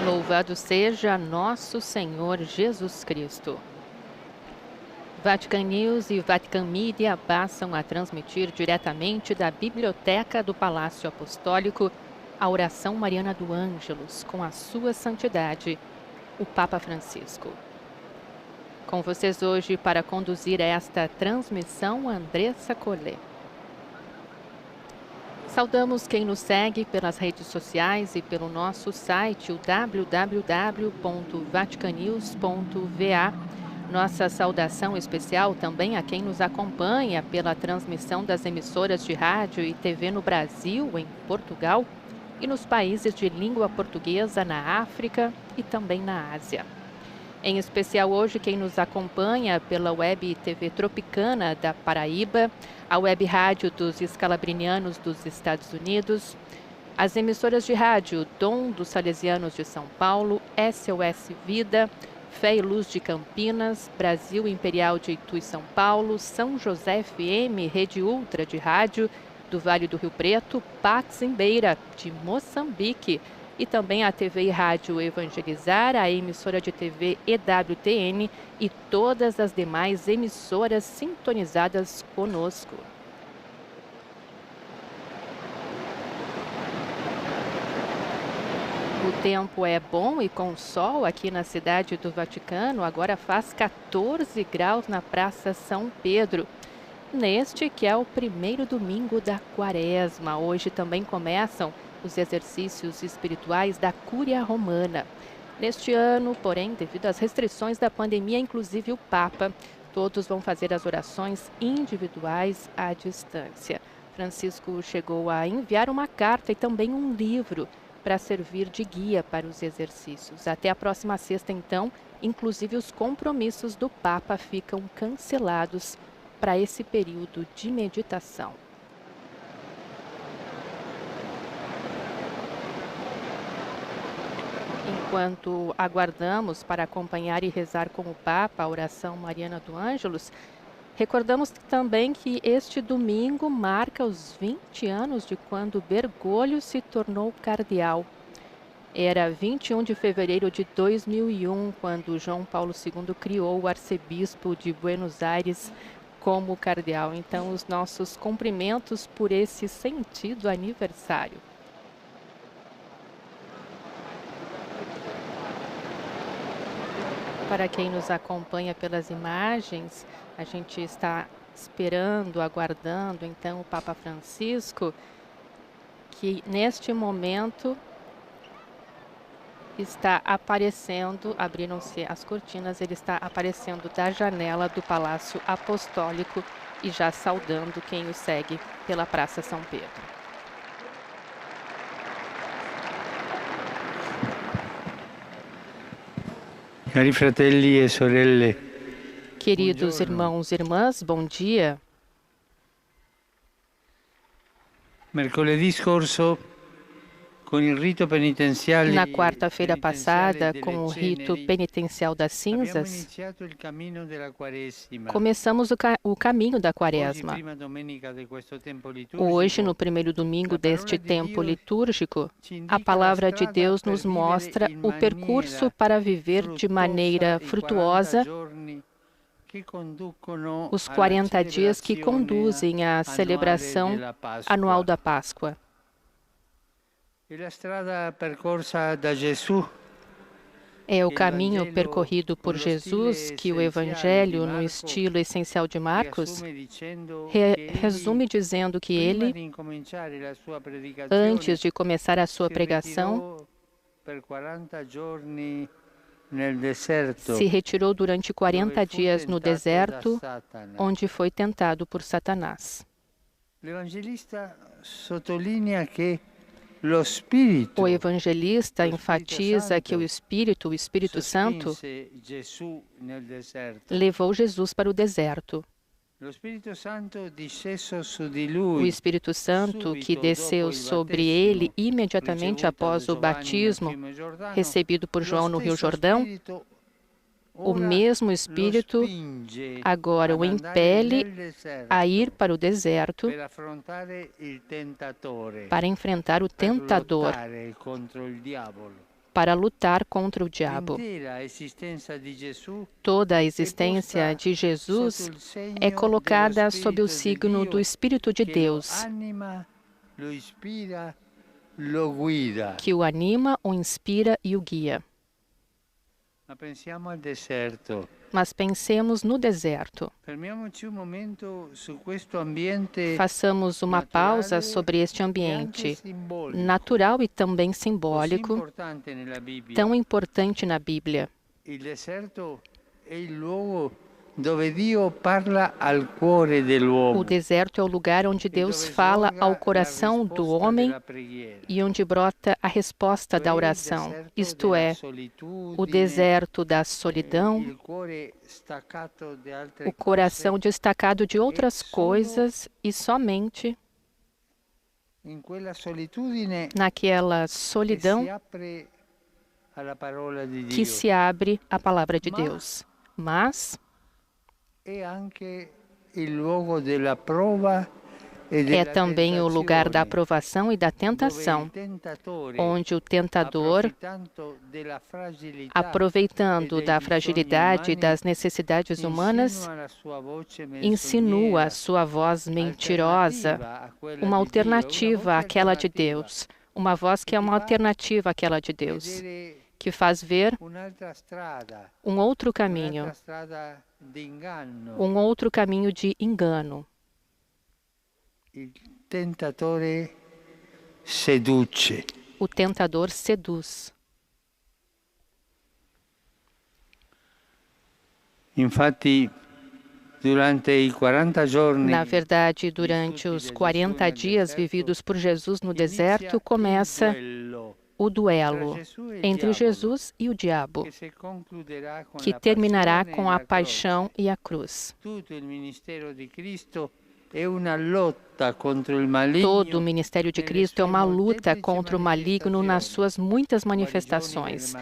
Louvado seja nosso Senhor Jesus Cristo. Vatican News e Vatican Media passam a transmitir diretamente da Biblioteca do Palácio Apostólico a oração mariana do Ângelus com a sua santidade, o Papa Francisco. Com vocês hoje para conduzir esta transmissão, Andressa Collet. Saudamos quem nos segue pelas redes sociais e pelo nosso site, o www.vaticanews.va. Nossa saudação especial também a quem nos acompanha pela transmissão das emissoras de rádio e TV no Brasil, em Portugal e nos países de língua portuguesa na África e também na Ásia. Em especial hoje quem nos acompanha pela web TV Tropicana da Paraíba, a web rádio dos Escalabrinianos dos Estados Unidos, as emissoras de rádio Dom dos Salesianos de São Paulo, SOS Vida, Fé e Luz de Campinas, Brasil Imperial de Itu e São Paulo, São José FM, Rede Ultra de Rádio do Vale do Rio Preto, Pax em Beira, de Moçambique, e também a TV e Rádio Evangelizar, a emissora de TV EWTN e todas as demais emissoras sintonizadas conosco. O tempo é bom e com sol aqui na cidade do Vaticano. Agora faz 14 graus na Praça São Pedro. Neste que é o primeiro domingo da Quaresma. Hoje também começam os exercícios espirituais da Cúria Romana. Neste ano, porém, devido às restrições da pandemia, inclusive o Papa, todos vão fazer as orações individuais à distância. Francisco chegou a enviar uma carta e também um livro para servir de guia para os exercícios. Até a próxima sexta, então, inclusive os compromissos do Papa ficam cancelados para esse período de meditação. Enquanto aguardamos para acompanhar e rezar com o Papa a oração mariana do Ângelus, recordamos também que este domingo marca os 20 anos de quando Bergoglio se tornou cardeal. Era 21 de fevereiro de 2001, quando João Paulo II criou o arcebispo de Buenos Aires como cardeal. Então, os nossos cumprimentos por esse sentido aniversário. Para quem nos acompanha pelas imagens, a gente está esperando, aguardando, então, o Papa Francisco, que neste momento está aparecendo, abriram-se as cortinas, ele está aparecendo da janela do Palácio Apostólico e já saudando quem o segue pela Praça São Pedro. Cari fratelli e sorelle. Queridos irmãos e irmãs, bom dia. Mercoledì scorso, com il rito penitenziale, na quarta-feira passada, com o rito penitencial das cinzas, começamos o caminho da Quaresma. Hoje, no primeiro domingo deste tempo litúrgico, a palavra de Deus nos mostra o percurso para viver de maneira frutuosa os 40 dias que conduzem à celebração anual da Páscoa. É o caminho percorrido por Jesus que o Evangelho, no estilo essencial de Marcos, resume dizendo que ele, antes de começar a sua pregação, se retirou durante 40 dias no deserto, onde foi tentado por Satanás. O evangelista enfatiza que o Espírito Santo, levou Jesus para o deserto. O Espírito Santo que desceu sobre ele imediatamente após o batismo recebido por João no Rio Jordão, o mesmo Espírito agora o impele a ir para o deserto para enfrentar o tentador, para lutar contra o diabo. L'intera esistenza di Gesù Toda a è existência posta de Jesus sotto il segno é dello colocada sob o Spirito di signo do Dio Espírito de che lo Deus, anima, lo ispira, lo guida. que o anima, o inspira e o guia. Ma pensiamo al deserto. Mas pensemos no deserto. Fermiamoci un momento su questo ambiente Façamos uma pausa sobre este e anche ambiente simbolico, natural e também così simbólico, importante nella Bibbia. tão importante na Bíblia. Il deserto è il luogo dove Dio parla al cuore dell'uomo O deserto é o lugar onde e Deus dove fala sorga ao la coração do risposta homem della preghiera. e onde brota a resposta da Cioè il oração, deserto isto della é, o solitudine, deserto da solidão, il cuore staccato di altre o coração cose. destacado de outras solo coisas e somente In quella solitudine naquela che solidão si apre alla parola di que Dio. se abre a palavra de Ma- Deus. Mas È anche il luogo della prova e é della também o lugar da tentazione, aprovação e da dove tentação, il tentatore, onde o tentador, approfittando della fragilità aproveitando e da dei fragilidade e bisogni das necessidades umani, humanas, insinua la sua voce insinua a menzognera, sua voz mentirosa, alternativa a quella uma di Dio, alternativa voce àquela de alternativa, Deus, uma voz que é uma alternativa àquela de Deus, vedere que faz ver un'altra strada, um outro caminho, un'altra strada di inganno. um outro caminho de engano. Il tentatore seduce. O tentador seduz. Infatti, durante i 40 giorni Na verdade, durante os 40 dias vividos por Jesus no deserto, começa o duelo entre Jesus e o diabo, que terminará com a paixão e a cruz. Tutto il ministero di Cristo è una lotta contro il maligno. Todo o ministério de Cristo é uma luta contra o maligno nas suas muitas manifestações: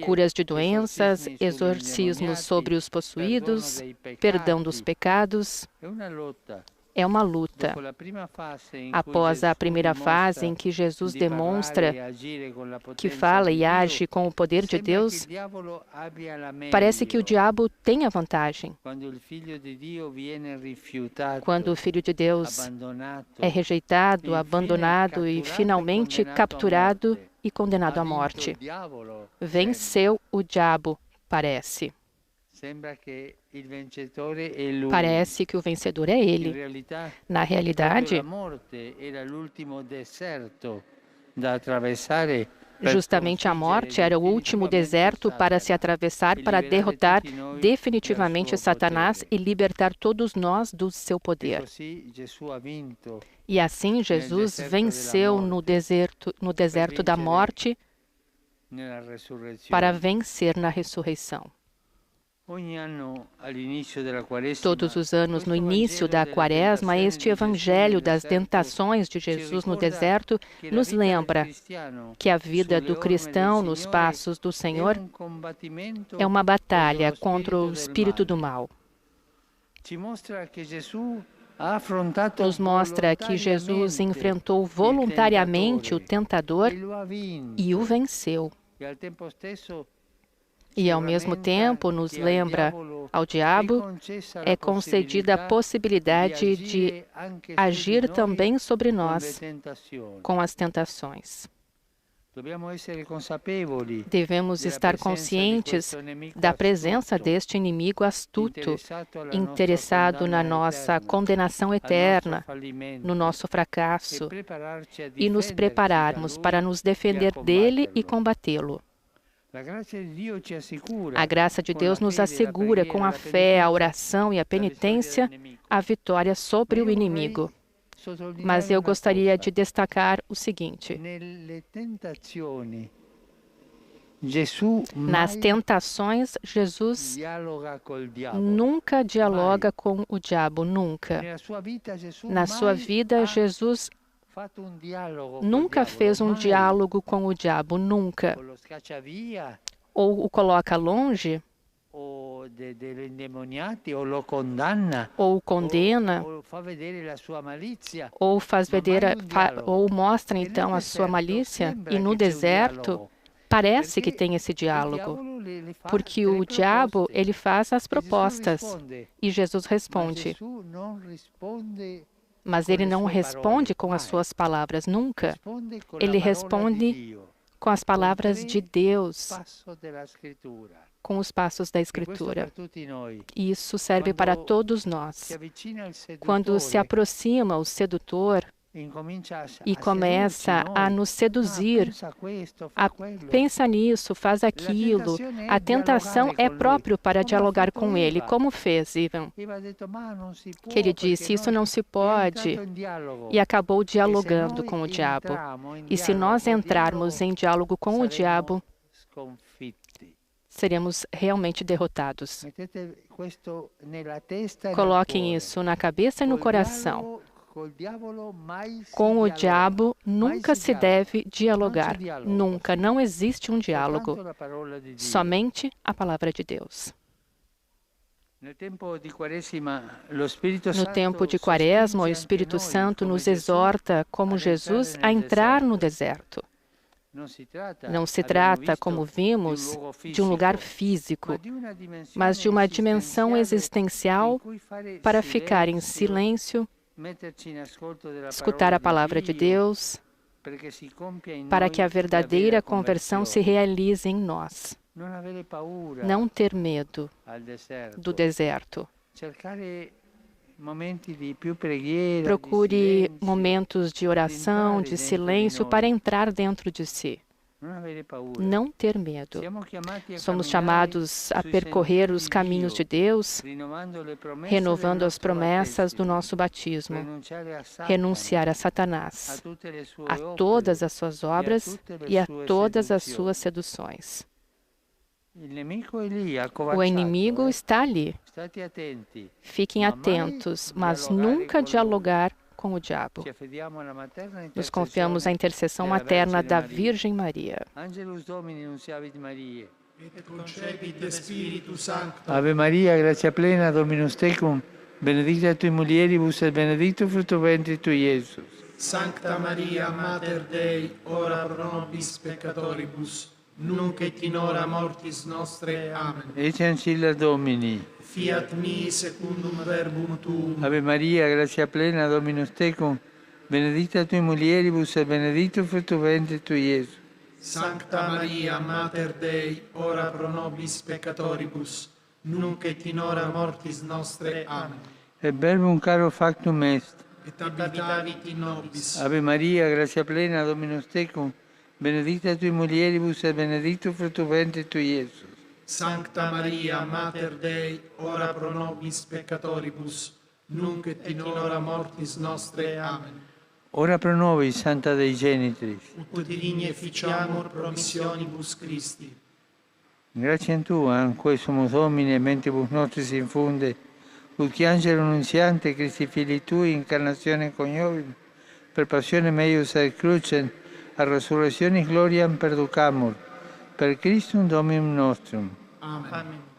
curas de doenças, exorcismos sobre os possuídos, perdão dos pecados. È una lotta. É uma luta. Dopo la prima fase in cui Após a Gesù primeira fase dimostra em que Jesus di parlare demonstra e agire con la que potenza fala di e Dio, age com o poder de sembra Deus, che il diavolo abbia la parece que o meglio. diabo tem a vantagem. Quando il figlio di Dio viene rifiutato, Quando o Filho de Deus abbandonato, é rejeitado, infine abandonado e catturato e finalmente condenato a capturado morte. e condenado ha à vinto morte. il diavolo, Venceu o diabo, parece. sembra che il vincitore è lui. Parece que o vencedor é In ele. realtà, Na proprio realidade, la morte era l'ultimo deserto da attraversare per justamente a sconfiggere morte era o último definitivamente deserto para se Satana atravessar e para liberare derrotar tutti noi definitivamente dal suo Satanás potere. e libertar todos nós do seu E poder. così Gesù ha vinto E assim Jesus deserto venceu della no deserto da vincere morte nella resurrezione. para vencer na ressurreição. Ogni anno all'inizio della Quaresima, Todos os anos, no questo início Vangelo da delle Quaresma, tentazioni este di Gesù Evangelho nel das deserto tentações de ci Jesus no ricorda deserto che la nos vita del lembra cristiano que a vida sulle do orme cristão del nos Signore passos do Senhor è un combattimento é uma batalha contro lo contra o espírito spirito do mal. Ci mostra che Gesù ha affrontato Nos mostra que Jesus enfrentou voluntariamente o tentador e lo ha vinto. e o venceu. E al tempo stesso E, ao mesmo tempo, nos lembra ao diabo é concedida a possibilidade de agir também sobre nós com as tentações. Devemos estar conscientes da presença deste inimigo astuto, interessado na nossa condenação eterna, no nosso fracasso, e nos prepararmos para nos defender dele e combatê-lo. A graça de Deus nos assegura, com a fé, a oração e a penitência, a vitória sobre o inimigo. Mas eu gostaria de destacar o seguinte: nas tentações, Jesus nunca dialoga com o diabo, nunca. Na sua vida, Jesus nunca fez um diálogo com o diabo, nunca. Ou o coloca longe, ou o condena, ou faz ou mostra então a sua malícia, e no deserto parece que tem esse diálogo, porque o diabo, ele faz as propostas e Jesus responde. Mas ele não responde com as suas palavras, nunca. Ele responde com as palavras de Deus, com os passos da Escritura. E isso serve para todos nós. Quando se aproxima o sedutor e começa a nos seduzir, pensa nisso, faz aquilo, a tentação é próprio para dialogar com ele, como fez Ivan, que ele disse, isso não se pode, e acabou dialogando com o diabo. E se nós entrarmos em diálogo com o diabo, seremos realmente derrotados. Coloquem isso na cabeça e no coração. Com o diabo nunca se deve dialogar. Nunca. Não existe um diálogo. Somente a palavra de Deus. No tempo de Quaresma, o Espírito Santo nos exorta, como Jesus, a entrar no deserto. Não se trata, como vimos, de um lugar físico, mas de uma dimensão existencial para ficar em silêncio, escutar a palavra de Deus, para que a verdadeira conversão se realize em nós. Não ter medo do deserto. Procure momentos de oração, de silêncio, para entrar dentro de si. Não ter medo. Somos chamados a percorrer os caminhos de Deus, renovando as promessas do nosso batismo, renunciar a Satanás, a todas as suas obras e a todas as suas seduções. O inimigo está ali. Fiquem atentos, mas nunca dialogar com o diabo. Nos confiamos à intercessão materna da Virgem Maria. Ave Maria, gratia plena, Dominus tecum, benedicta tui mulieribus et benedictus fructus ventris tui, Iesus. Sancta Maria, Mater Dei, ora pro nobis peccatoribus, nunc et in hora mortis nostre. Amen. Ecce ancilla Domini. Fiat mi secundum verbum tuum. Ave Maria, gratia plena, Dominus tecum, benedicta tui mulieribus et benedictus fructus ventris tui, Iesus. Sancta Maria, Mater Dei, ora pro nobis peccatoribus, nunc et in hora mortis nostre. Amen. Et verbum caro factum est. Et habitavit in nobis. Ave Maria, gratia plena, Dominus tecum, benedicta tui mulieribus et benedictus fructus ventris tui, Iesus. Sancta Maria, Mater Dei, ora pro nobis peccatoribus, nunc et in hora mortis nostre. Amen. Ora pro nobis, Santa Dei Genitris. Ut digne ficiamur promissionibus Christi. Grazie a Tua, anque sumus Domine, mentibus nostris infunde, ut qui angelo nunziante, Christi Filii Tui, incarnatione coniovim, per passione meius et crucem, a resurrectionis gloriam perducamur, per Christum Dominum nostrum. Amen.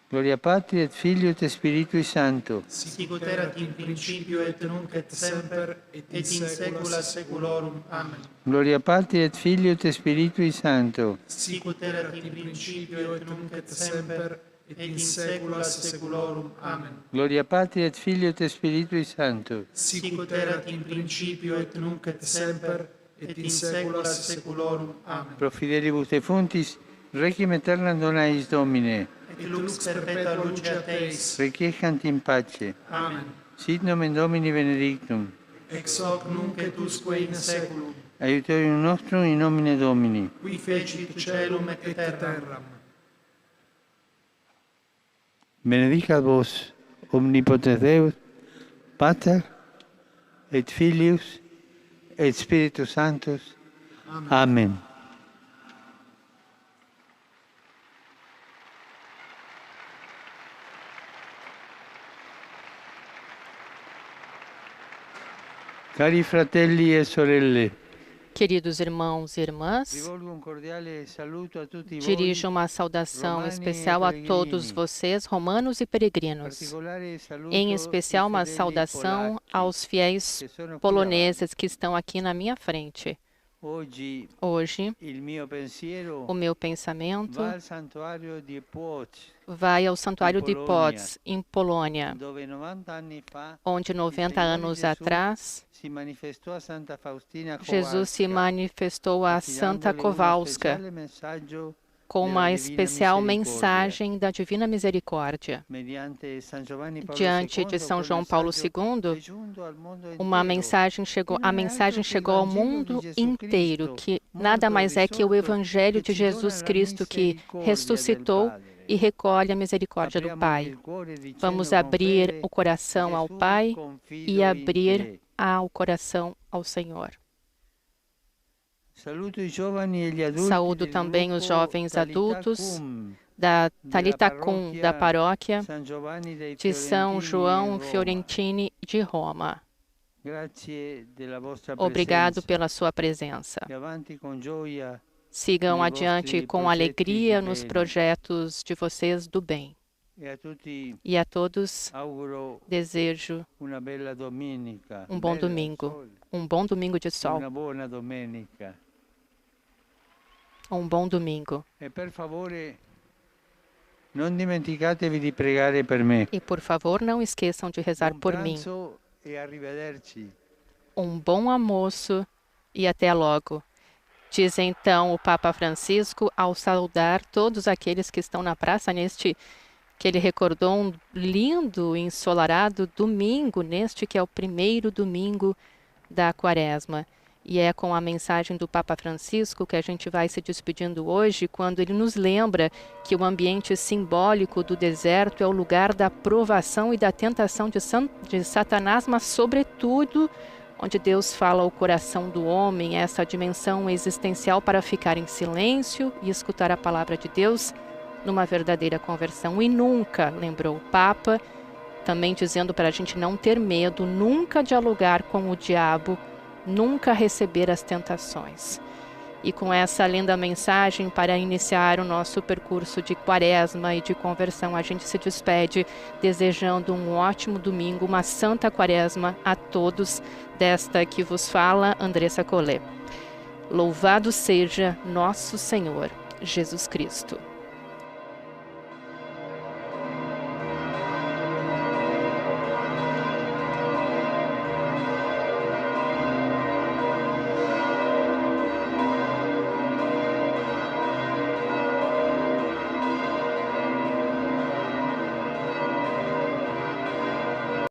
Gloria Patri et Filio et Spiritui Sancto. Sic ut erat in principio et nunc et semper et in saecula saeculorum. Amen. Gloria Patri et Filio et Spiritui Sancto. Sic ut erat in principio et nunc et semper et in saecula saeculorum. Amen. Gloria Patri et Filio et Spiritui Sancto. Sic ut erat in principio et nunc et semper et in saecula saeculorum. Amen. Pro fidelibus defuntis, requiem aeternam dona eis Domine. Et lux perpetua luceat eis. Requiescant in pace. Amen. Sit nomen Domini benedictum. Ex hoc nunc et usque in saeculum. Aiutorium nostrum in nomine Domini. Qui fecit caelum et terram. Benedicat vos, omnipotens Deus, Pater, et Filius, et Spiritus Sanctus. Amen. Cari fratelli e sorelle, Queridos irmãos e irmãs, rivolgo un cordiale saluto a tutti voi, dirijo uma saudação especial a todos vocês, romanos e peregrinos. particolare saluto Em especial, uma ai fedeli saudação polacchi, aos fiéis che sono qui poloneses que estão aqui na minha frente. Hoje o meu pensamento vai ao santuário de Pots, em Polônia, onde 90 anos atrás Jesus se manifestou a Santa Kowalska com uma especial mensagem da Divina Misericórdia. Diante de São João Paulo II, a mensagem chegou ao mundo inteiro, que nada mais é que o Evangelho de Jesus Cristo, que ressuscitou e recolhe a misericórdia do Pai. Vamos abrir o coração ao Pai e abrir o coração ao Senhor. Saúdo também os jovens adultos da Talitha Cum, da paróquia de São João Fiorentini de Roma. Obrigado pela sua presença. Sigam adiante com alegria nos projetos de vocês do bem. E a todos desejo um bom domingo de sol. Um bom domingo. E por favor, não esqueçam de rezar por mim. Um bom almoço e até logo. Diz então o Papa Francisco ao saudar todos aqueles que estão na praça que ele recordou um lindo e ensolarado domingo, neste que é o primeiro domingo da Quaresma. E é com a mensagem do Papa Francisco que a gente vai se despedindo hoje, quando ele nos lembra que o ambiente simbólico do deserto é o lugar da provação e da tentação de Satanás, mas sobretudo onde Deus fala ao coração do homem, essa dimensão existencial para ficar em silêncio e escutar a palavra de Deus numa verdadeira conversão. E nunca, lembrou o Papa, também dizendo para a gente não ter medo, nunca dialogar com o diabo, nunca receber as tentações. E com essa linda mensagem para iniciar o nosso percurso de Quaresma e de conversão, a gente se despede desejando um ótimo domingo, uma santa Quaresma a todos, desta que vos fala Andressa Collet. Louvado seja nosso Senhor Jesus Cristo.